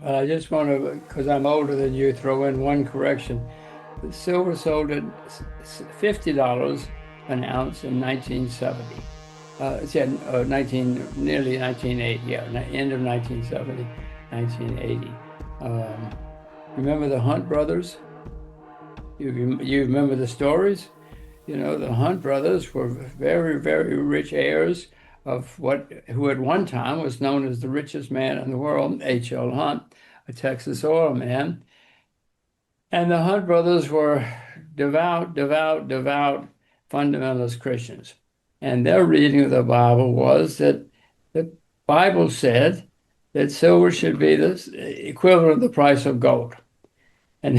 Well, I just want to, because I'm older than you, throw in one correction. The silver sold at $50 an ounce in 1970. Yeah, nearly 1980, yeah, end of 1970, 1980. Um, Remember the Hunt brothers? You remember the stories? You know, the Hunt brothers were very, very rich heirs of who at one time was known as the richest man in the world, H.L. Hunt, a Texas oil man. And the Hunt brothers were devout fundamentalist Christians. And their reading of the Bible was that the Bible said that silver should be the equivalent of the price of gold. And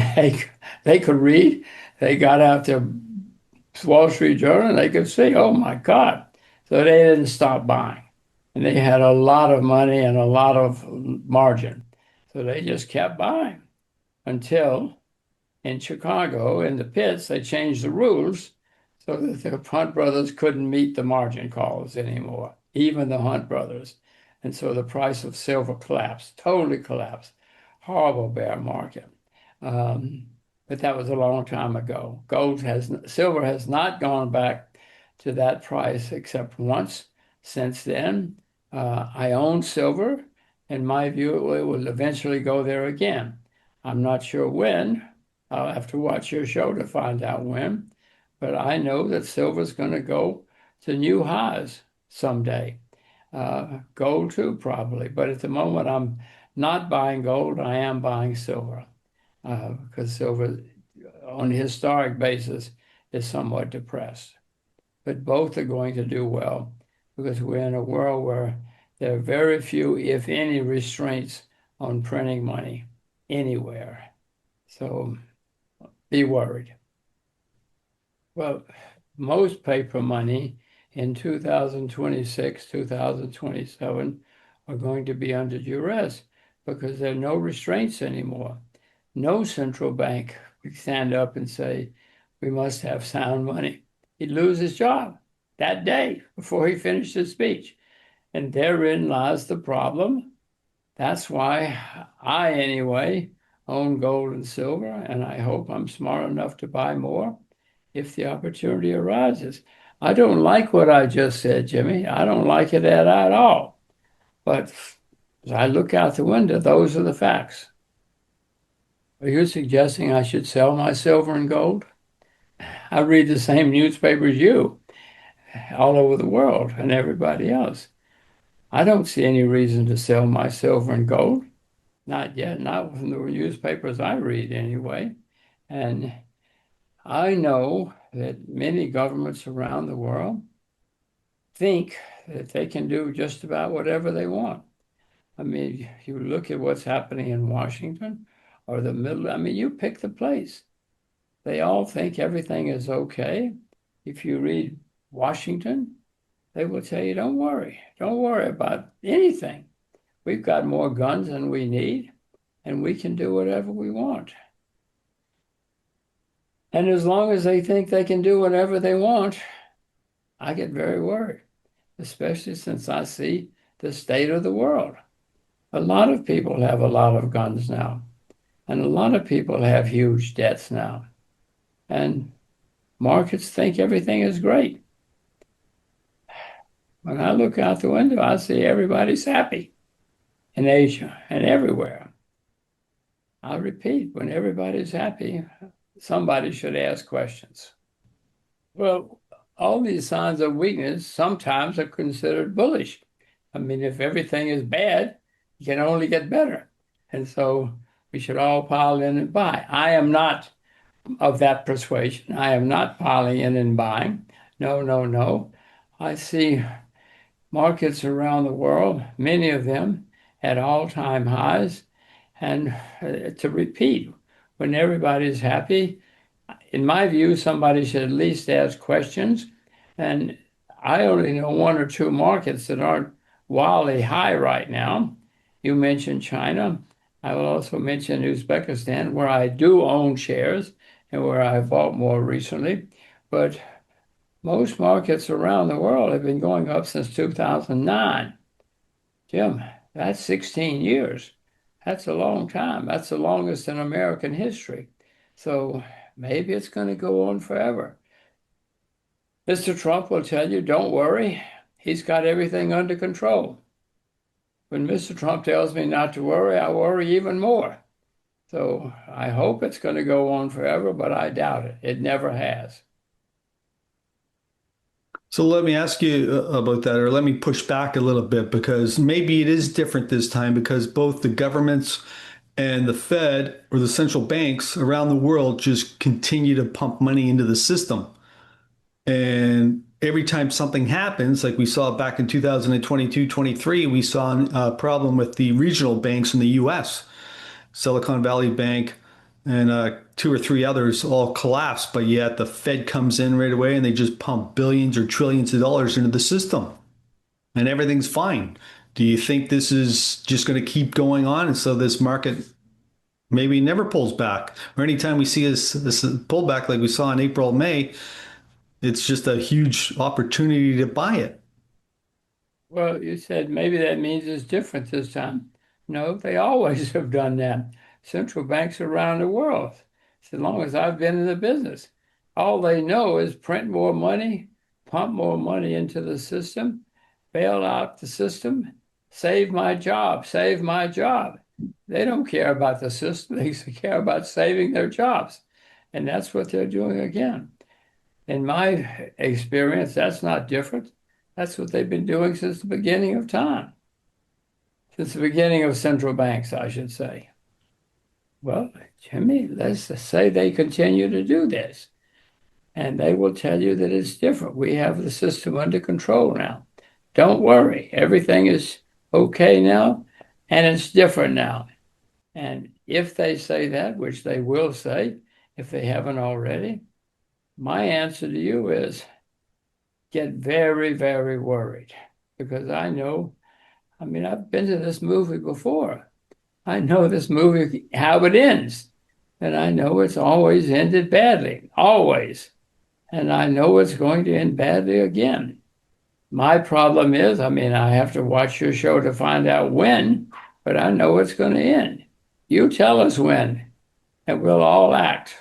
they could read, they got out their Wall Street Journal and they could see, oh my God. So they didn't stop buying. And they had a lot of money and a lot of margin. So they just kept buying until in Chicago, in the pits, they changed the rules so that the Hunt brothers couldn't meet the margin calls anymore, even the Hunt brothers. And so the price of silver collapsed, totally collapsed. Horrible bear market. Um, but that was a long time ago. Silver has not gone back to that price except once since then. I own silver. In my view, it will eventually go there again. I'm not sure when. I'll have to watch your show to find out when. But I know that silver's going to go to new highs someday. Gold too, probably. But at the moment, I'm not buying gold. I am buying silver because silver, on a historic basis, is somewhat depressed. But both are going to do well because we're in a world where there are very few, if any, restraints on printing money anywhere. So be worried. Well, most paper money in 2026, 2027 are going to be under duress because there are no restraints anymore. No central bank would stand up and say, we must have sound money. He'd lose his job that day before he finished his speech. And therein lies the problem. That's why I, anyway, own gold and silver, and I hope I'm smart enough to buy more if the opportunity arises. I don't like what I just said, Jimmy. I don't like it at all. But as I look out the window, those are the facts. Are you suggesting I should sell my silver and gold? I read the same newspapers you, all over the world, and everybody else. I don't see any reason to sell my silver and gold. Not yet, not from the newspapers I read anyway. And I know that many governments around the world think that they can do just about whatever they want. I mean, you look at what's happening in Washington or the middle, I mean, you pick the place. They all think everything is okay. If you read Washington, they will tell you, don't worry about anything. We've got more guns than we need, and we can do whatever we want. And as long as they think they can do whatever they want, I get very worried, especially since I see the state of the world. A lot of people have a lot of guns now, and a lot of people have huge debts now. And markets think everything is great. When I look out the window, I see everybody's happy in Asia and everywhere. I repeat, when everybody's happy, somebody should ask questions. Well, all these signs of weakness sometimes are considered bullish. I mean, if everything is bad, it can only get better. And so we should all pile in and buy. I am not of that persuasion. I am not piling in and buying. No, no, no. I see markets around the world, many of them at all-time highs. And to repeat, when everybody's happy, in my view, somebody should at least ask questions. And I only know one or two markets that aren't wildly high right now. You mentioned China. I will also mention Uzbekistan, where I do own shares and where I bought more recently. But most markets around the world have been going up since 2009. Jim, that's 16 years. That's a long time. That's the longest in American history. So maybe it's going to go on forever. Mr. Trump will tell you, don't worry, he's got everything under control. When Mr. Trump tells me not to worry, I worry even more. So I hope it's going to go on forever, but I doubt it. It never has. So let me ask you about that, or let me push back a little bit because maybe it is different this time because both the governments and the Fed or the central banks around the world just continue to pump money into the system. And every time something happens, like we saw back in 2022, 23, we saw a problem with the regional banks in the US. Silicon Valley Bank and two or three others all collapsed, but yet the Fed comes in right away and they just pump billions or trillions of dollars into the system and everything's fine. Do you think this is just going to keep going on? And so this market maybe never pulls back, or anytime we see this pullback like we saw in April, May, it's just a huge opportunity to buy it. Well, you said maybe that means it's different this time. No, they always have done that. Central banks around the world, as long as I've been in the business, all they know is print more money, pump more money into the system, bail out the system, save my job, save my job. They don't care about the system. They care about saving their jobs. And that's what they're doing again. In my experience, that's not different. That's what they've been doing since the beginning of time, since the beginning of central banks, I should say. Well, Jimmy, let's say they continue to do this, and they will tell you that it's different. We have the system under control now. Don't worry, everything is okay now, and it's different now. And if they say that, which they will say, if they haven't already, my answer to you is get very, very worried because I know, I mean, I've been to this movie before. I know this movie, how it ends. And I know it's always ended badly, always. And I know it's going to end badly again. My problem is, I mean, I have to watch your show to find out when, but I know it's going to end. You tell us when, and we'll all act.